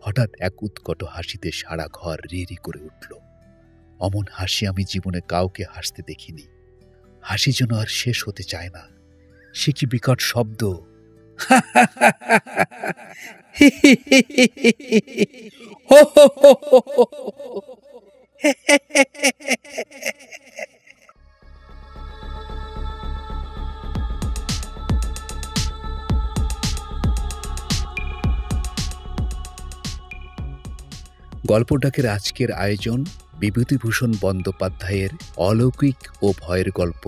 হঠাৎ এক উৎকট হাসিতে সারা ঘর রি রি করে উঠল। অমন হাসি আমি জীবনে কাউকে হাসতে দেখিনি। হাসি যেন আর শেষ হতে চায় না। সে কি বিকট শব্দ! গল্পটাকের আজকের আয়োজন বিভূতিভূষণ বন্দ্যোপাধ্যায়ের অলৌকিক ও ভয়ের গল্প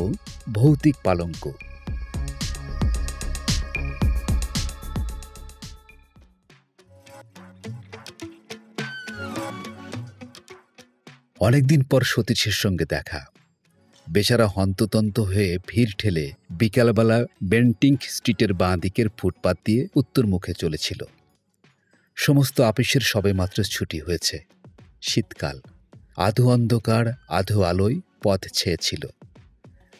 ভৌতিক পালঙ্ক। অনেকদিন পর সতীশের সঙ্গে দেখা। বেচারা হন্ততন্ত হয়ে ভিড় ঠেলে বিকালবেলা বেন্টিংক স্ট্রিটের বাঁ দিকের ফুটপাত দিয়ে উত্তর মুখে চলেছিল। সমস্ত আপিসের সবেমাত্র ছুটি হয়েছে। শীতকাল, আধো অন্ধকার আধো আলোয় পথ ছেয়েছিল।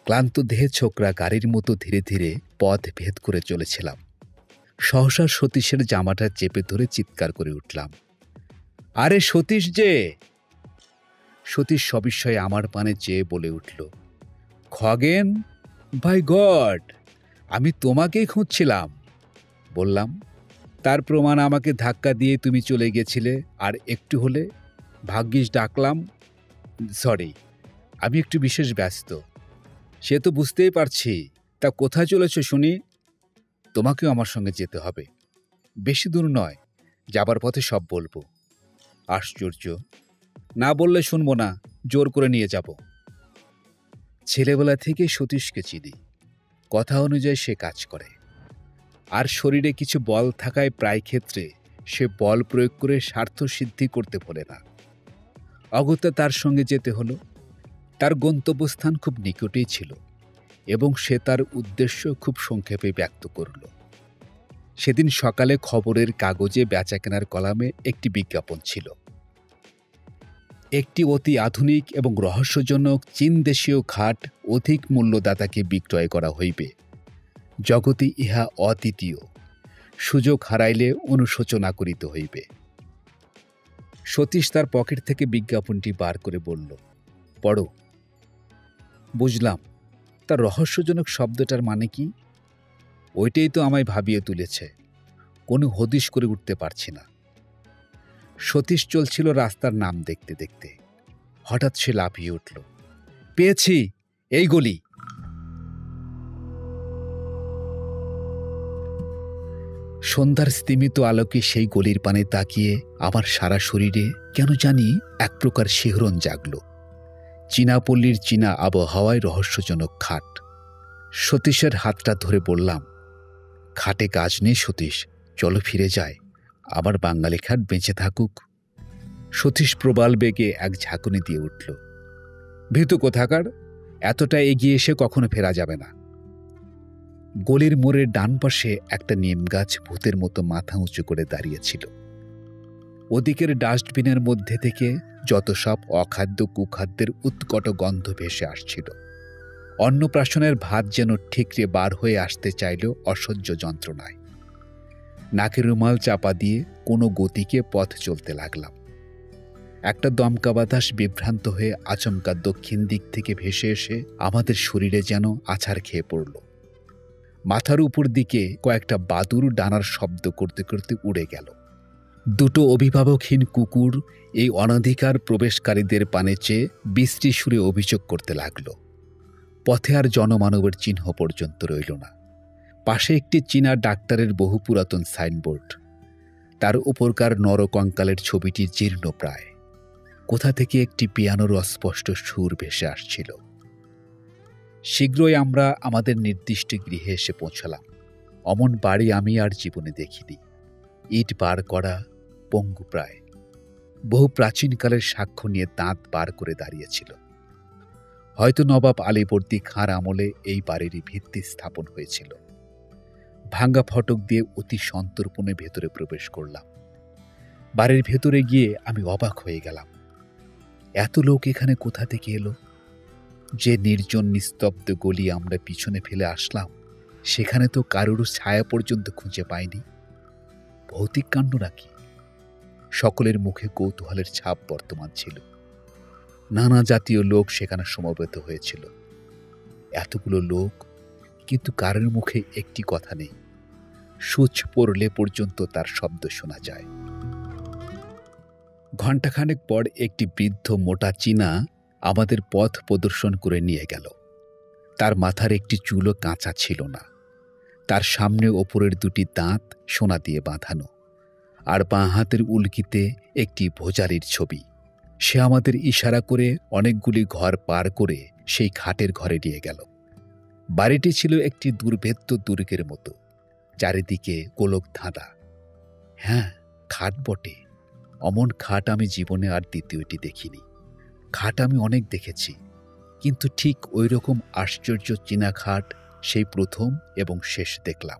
ক্লান্ত দেহে ছোকরা গাড়ির মতো ধীরে ধীরে পথ ভেদ করে চলেছিলাম। সহসা সতীশের জামাটা চেপে ধরে চিৎকার করে উঠলাম, আরে সতীশ যে! সতীশ সবিস্ময়ে আমার পানে চেয়ে বলে উঠল, খগেন, বাই গড, আমি তোমাকেই খুঁজছিলাম। বললাম, তার প্রমাণ আমাকে ধাক্কা দিয়ে তুমি চলে গেছিলে, আর একটু হলে ভাগ্যিস ডাকলাম। সরি, আমি একটু বিশেষ ব্যস্ত। সে তো বুঝতেই পারছি। তা কোথায় চলেছ শুনি? তোমাকেও আমার সঙ্গে যেতে হবে। বেশি দূর নয়, যাবার পথে সব বলবো। আশ্চর্য, না বললে শুনবো না, জোর করে নিয়ে যাব। ছেলেবেলা থেকে সতীশকে চিনি। কথা অনুযায়ী সে কাজ করে, আর শরীরে কিছু বল থাকায় প্রায় ক্ষেত্রে সে বল প্রয়োগ করে স্বার্থ সিদ্ধি করতে ভোলে না। অগত্যা তার সঙ্গে যেতে হলো। তার গন্তব্যস্থান খুব নিকটেই ছিল এবং সে তার উদ্দেশ্য খুব সংক্ষেপে ব্যক্ত করল। সেদিন সকালে খবরের কাগজে বেচাকেনার কলামে একটি বিজ্ঞাপন ছিল। একটি অতি আধুনিক এবং রহস্যজনক চীন দেশীয় খাট অধিক মূল্যদাতাকে বিক্রয় করা হইবে। জগতে ইহা অদ্বিতীয়, সুযোগ হারাইলে অনুশোচনা করিতে হইবে। সতীশ তার পকেট থেকে বিজ্ঞাপনটি বার করে বলল, পড়ো। বুঝলাম। তার রহস্যজনক শব্দটার মানে কি? ওইটাই তো আমায় ভাবিয়ে তুলেছে। কোনো হদিশ করে উঠতে পারছি না। সতীশ চলছিল রাস্তার নাম দেখতে দেখতে। হঠাৎ সে লাফিয়ে উঠল, পেয়েছি, এই গলি। সন্ধ্যার স্তিমিত আলোকে সেই গলির পানে তাকিয়ে আমার সারা শরীরে কেন জানি এক প্রকার শিহরণ জাগল। চীনাপল্লীর চীনা আবহাওয়ায় রহস্যজনক খাট। সতীশের হাতটা ধরে বললাম, খাটে কাজ নেই সতীশ, চলো ফিরে যায়। আমার বাঙালি খাট বেঁচে থাকুক। সতীশ প্রবাল বেগে এক ঝাঁকুনি দিয়ে উঠল, ভীতু কোথাকার, এতটা এগিয়ে এসে কখনো ফেরা যাবে না। গলির মোড়ের ডান পাশে একটা নিম গাছ ভূতের মতো মাথা উঁচু করে দাঁড়িয়েছিল। ওদিকের ডাস্টবিনের মধ্যে থেকে যত সব অখাদ্য কুখাদ্যের উৎকট গন্ধ ভেসে আসছিল। অন্নপ্রাশনের ভাত যেন ঠিকরে বার হয়ে আসতে চাইল অসহ্য যন্ত্রণায়। নাকের রুমাল চাপা দিয়ে কোনো গতিকে পথ চলতে লাগলাম। একটা দমকা বাতাস বিভ্রান্ত হয়ে আচমকা দক্ষিণ দিক থেকে ভেসে এসে আমাদের শরীরে যেন আছাড় খেয়ে পড়ল। মাথার উপর দিকে কয়েকটা বাদুর ডানার শব্দ করতে করতে উড়ে গেল। দুটো অভিভাবকহীন কুকুর এই অনধিকার প্রবেশকারীদের পানে চেয়ে বিশ্রী সুরে অভিযোগ করতে লাগল। পথে আর জনমানবের চিহ্ন পর্যন্ত রইল না। পাশে একটি চীনা ডাক্তারের বহু পুরাতন সাইনবোর্ড। তার উপরকার নরকঙ্কালের ছবিটি জীর্ণ প্রায়। কোথা থেকে একটি পিয়ানোর অস্পষ্ট সুর ভেসে আসছিল। শীঘ্রই আমরা আমাদের নির্দিষ্ট গৃহে এসে পৌঁছলাম। অমন বাড়ি আমি আর জীবনে দেখিনি। ইট বার করা, পঙ্গু প্রায়। বহু প্রাচীনকালের সাক্ষ্য নিয়ে দাঁত বার করে দাঁড়িয়েছিল। হয়তো নবাব আলীবর্দী খাঁর আমলে এই বাড়িরই ভিত্তি স্থাপন হয়েছিল। ভাঙ্গা ফটক দিয়ে অতি সন্তর্পণে ভেতরে প্রবেশ করলাম। বাড়ির ভেতরে গিয়ে আমি অবাক হয়ে গেলাম। এত লোক এখানে কোথা থেকে এলো? যে নির্জন নিস্তব্ধ গলি আমরা পিছনে ফেলে আসলাম, সেখানে তো কারোর ছায়া পর্যন্ত খুঁজে পাইনি। ভৌতিক কাণ্ড নাকি? সকলের মুখে কৌতূহলের ছাপ বর্তমান ছিল। নানা জাতীয় লোক সেখানে সমবেত হয়েছিল। এতগুলো লোক, কিন্তু কারোর মুখে একটি কথা নেই। সূচ পড়লে পর্যন্ত তার শব্দ শোনা যায়। ঘণ্টাখানেক পর একটি বৃদ্ধ মোটা চীনা আমাদের পথ প্রদর্শন করে নিয়ে গেল। তার মাথার একটি চুলও কাঁচা ছিল না। তার সামনে ওপরের দুটি দাঁত সোনা দিয়ে বাঁধানো, আর বাঁ হাতের উল্কিতে একটি ভোজালির ছবি। সে আমাদের ইশারা করে অনেকগুলি ঘর পার করে সেই খাটের ঘরে নিয়ে গেল। বাড়িটি ছিল একটি দুর্ভেদ্য দুর্গের মতো, চারিদিকে গোলক ধাঁধা। হ্যাঁ, খাট বটে। অমন খাট আমি জীবনে আর দ্বিতীয়টি দেখিনি। খাট আমি অনেক দেখেছি, কিন্তু ঠিক ওই রকম আশ্চর্য চীনা খাট সেই প্রথম এবং শেষ দেখলাম।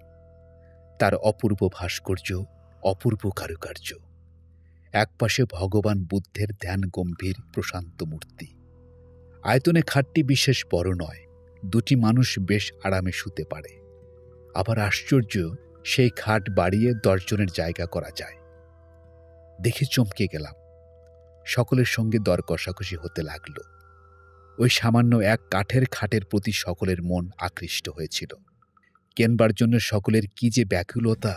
তার অপূর্ব ভাস্কর্য, অপূর্ব কারুকার্য। একপাশে ভগবান বুদ্ধের ধ্যান গম্ভীর প্রশান্ত মূর্তি। আয়তনে খাটটি বিশেষ বড় নয়, দুটি মানুষ বেশ আরামে শুতে পারে। আবার আশ্চর্য, সেই খাট বাড়িয়ে 10 জনের জায়গা করা যায়। দেখে চমকে গেলাম। সকলের সঙ্গে দর কষাকষি হতে লাগল। ওই সামান্য এক কাঠের খাটের প্রতি সকলের মন আকৃষ্ট হয়েছিল। কেনবার জন্য সকলের কি যে ব্যাকুলতা!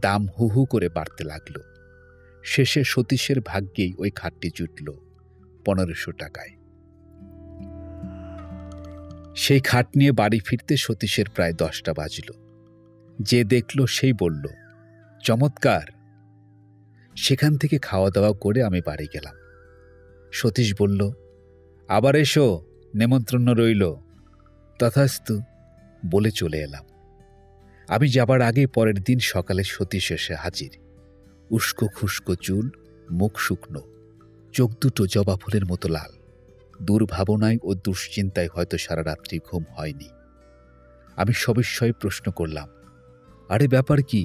দাম হু হু করে বাড়তে লাগল। শেষে সতীশের ভাগ্যেই ওই খাটটি জুটল 1500 টাকায়। সেই খাট নিয়ে বাড়ি ফিরতে সতীশের প্রায় 10টা বাজল। যে দেখল সেই বলল, চমৎকার। সেখান থেকে খাওয়া দাওয়া করে আমি বাড়ি গেলাম। সতীশ বলল, আবার এসো, নেমন্ত্রণ রইল। তথাস্তু বলে চলে এলাম। আমি যাবার আগে পরের দিন সকালে সতীশ এসে হাজির। উস্কো খুস্কো চুল, মুখ শুকনো, চোখ দুটো জবা ফুলের মতো লাল। দুর্ভাবনায় ও দুশ্চিন্তায় হয়তো সারা রাত্রি ঘুম হয়নি। আমি সবিস্ময়ে প্রশ্ন করলাম, আরে ব্যাপার কি?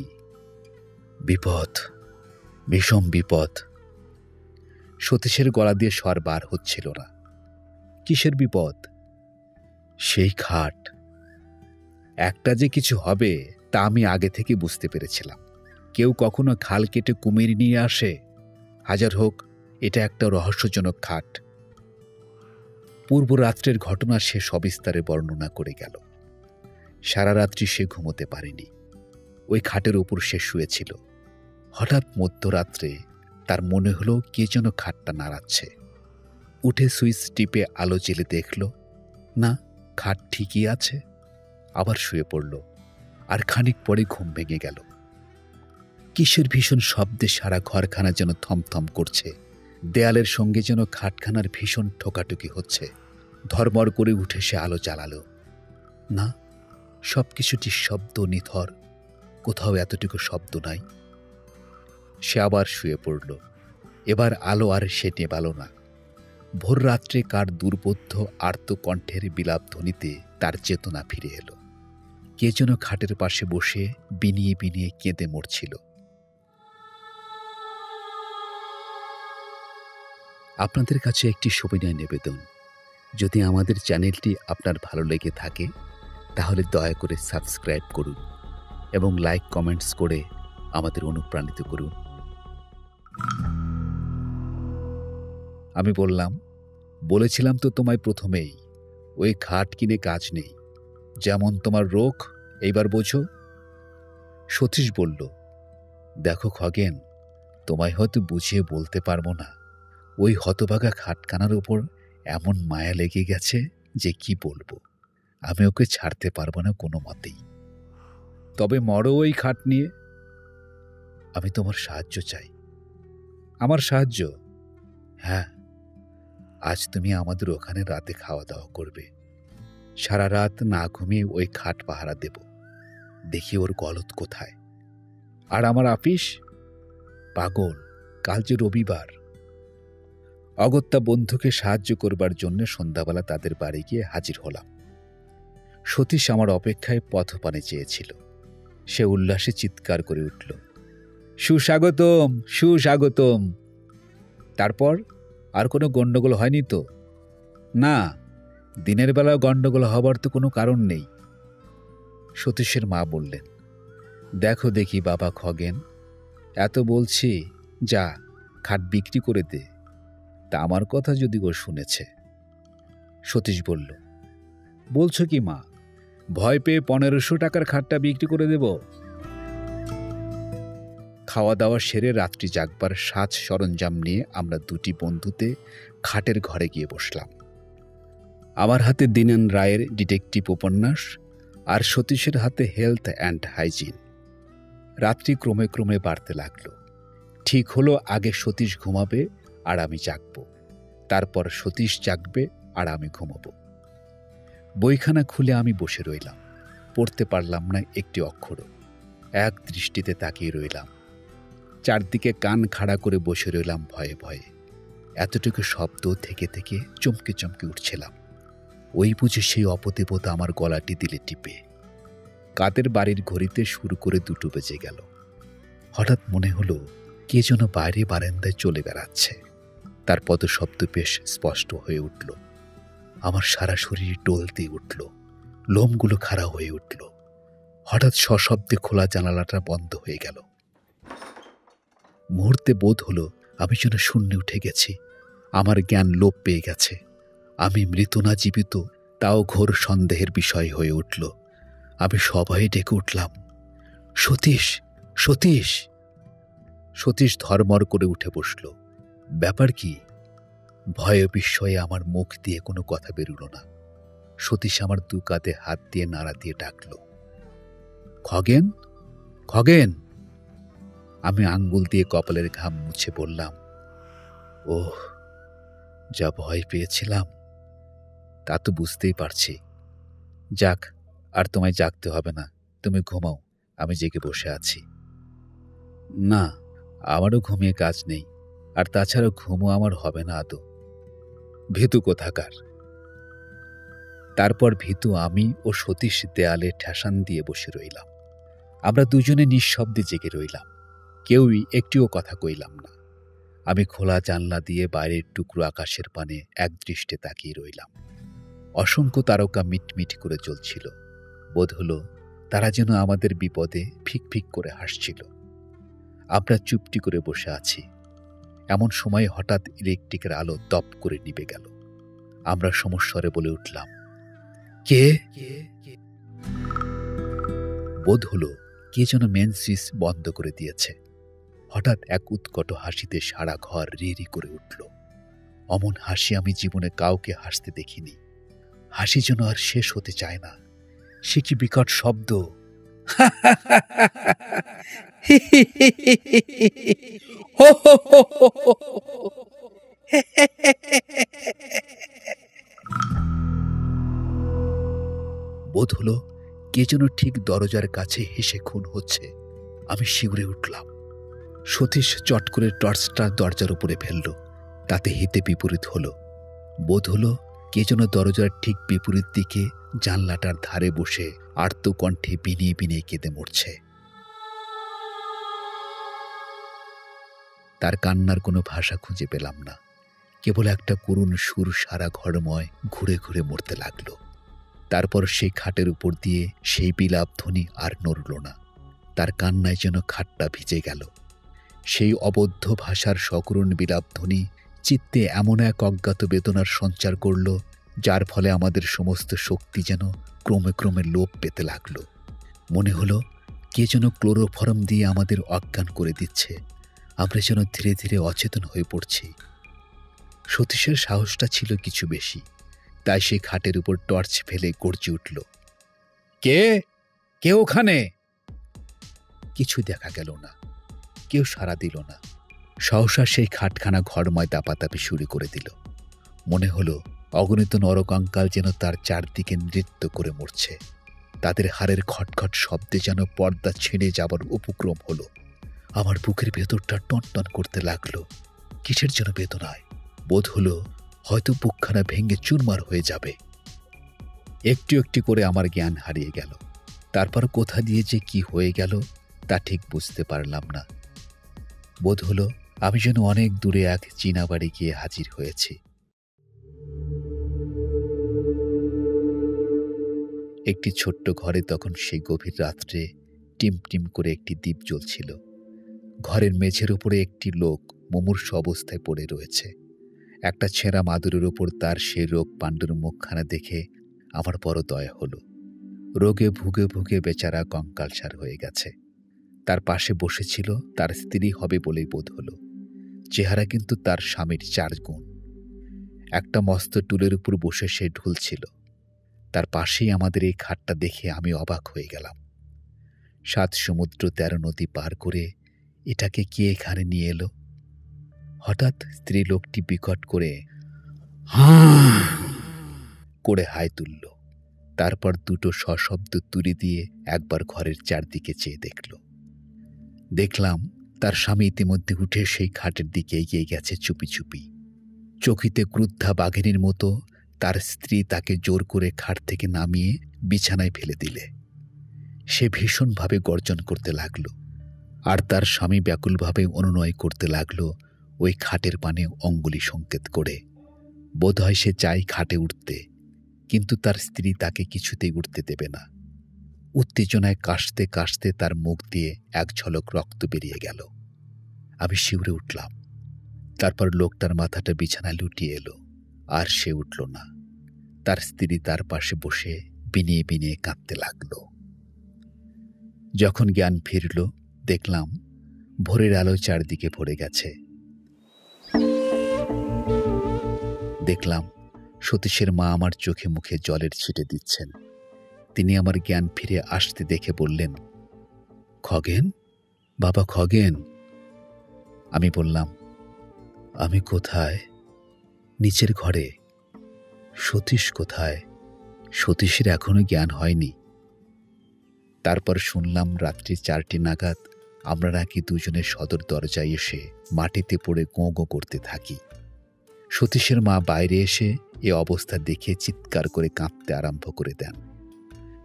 বিপদ, ভীষণ বিপদ। সতীশের গলা দিয়ে স্বর বার হচ্ছিল না। কিসের বিপদ? সেই খাট। একটা যে কিছু হবে তা আমি আগে থেকে বুঝতে পেরেছিলাম। কেউ কখনো খাল কেটে কুমির নিয়ে আসে? হাজার হোক, এটা একটা রহস্যজনক খাট। পূর্ব রাত্রের ঘটনা সে সবিস্তারে বর্ণনা করে গেল। সারা রাত্রি সে ঘুমোতে পারেনি। ওই খাটের উপর সে শুয়েছিল। হঠাৎ মধ্যরাত্রে তার মনে হলো কে যেন খাটটা নাড়াচ্ছে। উঠে সুইচ টিপে আলো জ্বেলে দেখল, না, খাট ঠিকই আছে। আবার শুয়ে পড়ল, আর খানিক পরে ঘুম ভেঙে গেল। কিসের ভীষণ শব্দে সারা ঘরখানা যেন থমথম করছে। দেয়ালের সঙ্গে যেন খাটখানার ভীষণ ঠোকাটুকি হচ্ছে। ধর্মর করে উঠে সে আলো জ্বালালো। না, সবকিছুটি শব্দ নিথর, কোথাও এতটুকু শব্দ নাই। সে আবার শুয়ে পড়ল। এবার আলো আর সে নেবাল না। ভোর রাত্রে কার দুর্বোধ্য আর্ত কণ্ঠের বিলাপ ধ্বনিতে তার চেতনা ফিরে এলো। কে যেন খাটের পাশে বসে বিনিয়ে বিনিয়ে কেঁদে মরছিল। আপনাদের কাছে একটি সবিনয় নিবেদন, যদি আমাদের চ্যানেলটি আপনার ভালো লেগে থাকে তাহলে দয়া করে সাবস্ক্রাইব করুন এবং লাইক কমেন্টস করে আমাদের অনুপ্রাণিত করুন। আমি বলেছিলাম তো তোমায় প্রথমেই, ওই খাট কিনে কাজ নেই। যেমন তোমার রোগ, এইবার বোঝো। সতীশ বলল, দেখো খগেন, তোমায় হয়তো বুঝিয়ে বলতে পারবো না। ওই হতভাগা খাটখানার ওপর এমন মায়া লেগে গেছে যে কি বলবো। আমি ওকে ছাড়তে পারবো না কোনো মতেই। তবে মরো ওই খাট নিয়ে। আমি তোমার সাহায্য চাই। আমার সাহায্য? হ্যাঁ, আজ তুমি আমাদের ওখানে রাতে খাওয়া দাওয়া করবে। সারা রাত না ঘুমিয়ে ওই খাট পাহারা দেব, দেখি ওর গলত কোথায়। আর আমার আপিস? পাগল, কাল যে রবিবার। অগত্যা বন্ধুকে সাহায্য করবার জন্য সন্ধ্যাবেলা তাদের বাড়ি গিয়ে হাজির হলাম। সতীশ আমার অপেক্ষায় পথপানে চেয়েছিল। সে উল্লাসে চিৎকার করে উঠল, সুস্বাগতম, সুস্বাগতম। তারপর আর কোনো গণ্ডগোল হয়নি তো? না, দিনের বেলা গণ্ডগোল হবার তো কোনো কারণ নেই। সতীশের মা বললেন, দেখো দেখি বাবা খগেন, এত বলছি, যা, খাট বিক্রি করে দে। তা আমার কথা যদি ও শুনেছে। সতীশ বলল, বলছো কি মা? ভয় পেয়ে 1500 টাকার খাটটা বিক্রি করে দেব? খাওয়া দাওয়া সেরে রাত্রি জাগবার সাজ সরঞ্জাম নিয়ে আমরা দুটি বন্ধুতে খাটের ঘরে গিয়ে বসলাম। আমার হাতে দীনেন রায়ের ডিটেকটিভ উপন্যাস, আর সতীশের হাতে হেলথ অ্যান্ড হাইজিন। রাত্রি ক্রমে ক্রমে বাড়তে লাগল। ঠিক হলো, আগে সতীশ ঘুমাবে আর আমি জাগব, তারপর সতীশ জাগবে আর আমি ঘুমাবো। বইখানা খুলে আমি বসে রইলাম। পড়তে পারলাম না একটি অক্ষরও। এক দৃষ্টিতে তাকিয়ে রইলাম। চারদিকে কান খাড়া করে বসে রইলাম ভয়ে ভয়ে। এতটুকু শব্দ থেকে থেকে চমকে চমকে উঠছিলাম। ওই বুঝে সেই অপদেবতা আমার গলাটি দিলে টিপে। কাদের বাড়ির ঘড়িতে শুরু করে 2টো বেজে গেল। হঠাৎ মনে হলো কে যেন বাইরে বারান্দায় চলে বেড়াচ্ছে। তার পদশব্দ বেশ স্পষ্ট হয়ে উঠল। আমার সারা শরীর ডলতে উঠল, লোমগুলো খাড়া হয়ে উঠল। হঠাৎ সশব্দে খোলা জানালাটা বন্ধ হয়ে গেল। মুহূর্তে বোধ হলো আমি যেন শূন্যে উঠে গেছি। আমার জ্ঞান লোপ পেয়ে গেছে। আমি মৃত না জীবিত তাও ঘোর সন্দেহের বিষয় হয়ে উঠল। আমি সবাই ডেকে উঠলাম, সতীশ, সতীশ। সতীশ ধর্মর করে উঠে বসল। ব্যাপার কি? ভয়ে বিস্ময়ে আমার মুখ দিয়ে কোনো কথা বেরুল না। সতীশ আমার 2 কাঁধে হাত দিয়ে নাড়া দিয়ে ডাকল, খগেন, খগেন। আমি আঙ্গুল দিয়ে কপালের ঘাম মুছে বললাম, ওহ, যা ভয় পেয়েছিলাম তা তো বুঝতেই পারছি। যাক, আর তোমায় জাগতে হবে না, তুমি ঘুমাও, আমি জেগে বসে আছি। না, আমারও ঘুমিয়ে কাজ নেই, আর তাছাড়া ঘুমও আমার হবে না আদৌ। ভীতু কোথাকার। তারপর ভীতু আমি ও সতীশ দেয়ালে ঠেসান দিয়ে বসে রইলাম। আমরা দুজনে নিঃশব্দে জেগে রইলাম। কেউই একটিও কথা কইলাম না। আমি খোলা জানলা দিয়ে বাইরের টুকরো আকাশের পানে একদৃষ্টে তাকিয়ে রইলাম। অসংখ্য তারকা মিটমিট করে জ্বলছিল। বোধ হলো তারা যেন আমাদের বিপদে ফিক ফিক করে হাসছিল। আমরা চুপটি করে বসে আছি। এমন সময় হঠাৎ ইলেকট্রিকের আলো দপ করে নিভে গেল। আমরা সমস্বরে বলে উঠলাম, কে? বোধ হলো কে যেন মেন সুইচ বন্ধ করে দিয়েছে। হঠাৎ এক উৎকট হাসিতে সারা ঘর রি রি করে উঠল। অমন হাসি আমি জীবনে কাউকে হাসতে দেখিনি। হাসি যেন আর শেষ হতে চায় না। সে কি বিকট শব্দ! বোধ হলো কে যেন ঠিক দরজার কাছে হেসে খুন হচ্ছে। আমি শিউরে উঠলাম। সতীশ চট করে টর্চটা দরজার উপরে ফেলল। তাতে হিতে বিপরীত হলো। বোধ হলো কে যেন দরজার ঠিক বিপরীত দিকে জানলাটার ধারে বসে আর্ত কণ্ঠে বিনিয়ে বিনিয়ে কেঁদে মরছে। তার কান্নার কোনো ভাষা খুঁজে পেলাম না। কেবল একটা করুণ সুর সারা ঘরময় ঘুরে ঘুরে মরতে লাগল। তারপর সেই খাটের উপর দিয়ে সেই বিলাপ ধ্বনি আর নড়ল না। তার কান্নায় যেন খাটটা ভিজে গেল। সেই অবদ্ধ ভাষার সকরুণ বিলাপ ধ্বনি চিত্তে এমন এক অজ্ঞাত বেদনার সঞ্চার করল, যার ফলে আমাদের সমস্ত শক্তি যেন ক্রমে ক্রমে লোপ পেতে লাগল। মনে হলো কে যেন ক্লোরোফর্ম দিয়ে আমাদের অজ্ঞান করে দিচ্ছে। আমরা যেন ধীরে ধীরে অচেতন হয়ে পড়ছি। সতীশের সাহসটা ছিল কিছু বেশি। তাই সে খাটের উপর টর্চ ফেলে গর্জে উঠল, কে? কে ওখানে? কিছু দেখা গেল না। কেউ সাড়া দিল না। সহসা সেই খাটখানা ঘরময় দাপাদাপি শুরু করে দিল। মনে হলো অগণিত নরকঙ্কাল যেন তার চারদিকে নৃত্য করে মরছে। তাদের হাড়ের খটখট শব্দে যেন পর্দা ছিঁড়ে যাবার উপক্রম হলো। আমার বুকের ভেতরটা টনটন করতে লাগলো। কিসের যেন বেদনায়। বোধ হলো হয়তো বুকখানা ভেঙে চুরমার হয়ে যাবে। একটু একটু করে আমার জ্ঞান হারিয়ে গেল। তারপর কোথা দিয়ে যে কি হয়ে গেল তা ঠিক বুঝতে পারলাম না। বোধ হলো আমি যেন অনেক দূরে এক চীনা বাড়ি গিয়ে হাজির হয়েছি। একটি ছোট্ট ঘরে তখন সেই গভীর রাত্রে টিম টিম করে একটি দ্বীপ জ্বলছিল। ঘরের মেঝের উপরে একটি লোক মুমূর্ষু অবস্থায় পড়ে রয়েছে। একটা ছেঁড়া মাদুরের ওপর তার সেই রোগ পাণ্ডুর মুখখানা দেখে আমার বড় দয়া হলো। রোগে ভুগে ভুগে বেচারা কঙ্কালসার হয়ে গেছে। তার পাশে বসেছিল তার স্ত্রী হবে বলেই বোধ হলো। চেহারা কিন্তু তার স্বামীর 4 গুণ। একটা মস্ত টুলের উপর বসে সে ঢুলছিল। তার পাশেই আমাদের এই খাটটা দেখে আমি অবাক হয়ে গেলাম। 7 সমুদ্র 13 নদী পার করে এটাকে কে এখানে নিয়ে এলো? হঠাৎ স্ত্রী লোকটি বিকট করে করে হাই তুলল। তারপর দুটো সশব্দ তুড়ি দিয়ে একবার ঘরের চারদিকে চেয়ে দেখলাম তার স্বামী ইতিমধ্যে উঠে সেই খাটের দিকে এগিয়ে গেছে চুপি চুপি। চকিতে ক্রুদ্ধা বাঘিনীর মতো তার স্ত্রী তাকে জোর করে খাট থেকে নামিয়ে বিছানায় ফেলে দিলে। সে ভীষণভাবে গর্জন করতে লাগল, আর তার স্বামী ব্যাকুলভাবে অনুনয় করতে লাগল ওই খাটের পানে অঙ্গুলি সংকেত করে। বোধহয় সে চায় খাটে উঠতে, কিন্তু তার স্ত্রী তাকে কিছুতেই উঠতে দেবে না। উত্তেজনায় কাশতে কাশতে তার মুখ দিয়ে এক ঝলক রক্ত বেরিয়ে গেল। আমি শিউরে উঠলাম। তারপর লোকটার মাথাটা বিছানায় লুটিয়ে এলো, আর সে উঠল না। তার স্ত্রী তার পাশে বসে বিনিয়ে বিনিয়ে কাঁদতে লাগল। যখন জ্ঞান ফিরল, দেখলাম ভোরের আলো চারদিকে ভরে গেছে। দেখলাম সতীশের মা আমার চোখে মুখে জলের ছিটে দিচ্ছেন। তিনি আমার জ্ঞান ফিরে আসতে দেখে বললেন, খগেন, বাবা খগেন। আমি বললাম, আমি কোথায়? নিচের ঘরে। সতীশ কোথায়? সতীশের এখনো জ্ঞান হয়নি। তারপর শুনলাম রাত্রি 4টি নাগাদ আমরা নাকি দুজনে সদর দরজায় এসে মাটিতে পড়ে গোঁ গোঁ করতে থাকি। সতীশের মা বাইরে এসে এ অবস্থা দেখে চিৎকার করে কাঁদতে আরম্ভ করে দেন।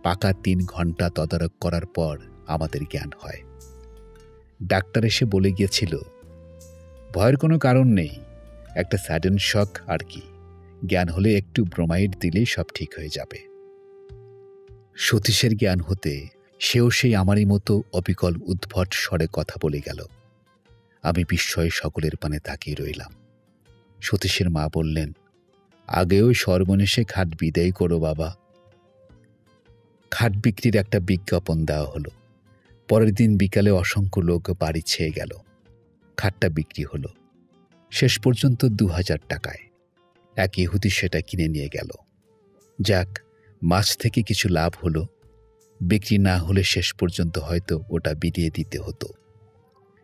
পাকা 3 ঘন্টা তদারক করার পর আমাদের জ্ঞান হয়। ডাক্তার এসে বলে গিয়েছিল, ভয়ের কোনো কারণ নেই, একটা স্যাডেন শক আর কি। জ্ঞান হলে একটু ব্রোমাইড দিলেই সব ঠিক হয়ে যাবে। সতীশের জ্ঞান হতে সেও সেই আমারই মতো অবিকল উদ্ভট স্বরে কথা বলে গেল। আমি বিস্ময়ে সকলের পানে তাকিয়ে রইলাম। সতীশের মা বললেন, আগে ওই সর্বনেশে খাট বিদায় করো বাবা। খাট বিক্রির একটা বিজ্ঞাপন দেওয়া হলো। পরের দিন বিকালে অসংখ্য লোক বাড়ি ছেয়ে গেল। খাটটা বিক্রি হলো। শেষ পর্যন্ত 2000 টাকায়। এক ইহুদি সেটা কিনে নিয়ে গেল। যাক, মাছ থেকে কিছু লাভ হলো। বিক্রি না হলে শেষ পর্যন্ত হয়তো ওটা বিলিয়ে দিতে হতো।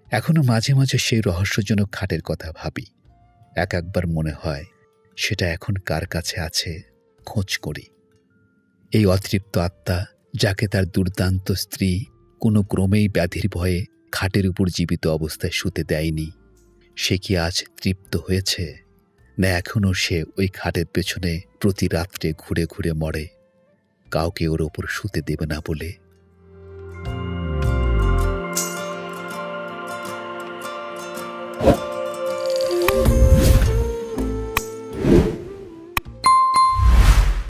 এখনো মাঝে মাঝে সেই রহস্যজনক খাটের কথা ভাবি। একবার মনে হয় সেটা এখন কার কাছে আছে, খোঁজ করি। এই অতৃপ্ত আত্মা, যাকে তার দুর্দান্ত স্ত্রী কোনো ক্রমেই ব্যাধির ভয়ে খাটের উপর জীবিত অবস্থায় শুতে দেয়নি, সে কি আজ তৃপ্ত হয়েছে, না এখনও সে ওই খাটের পেছনে প্রতি রাত্রে ঘুরে ঘুরে মরে, কাউকে ওর ওপর শুতে দেবে না বলে?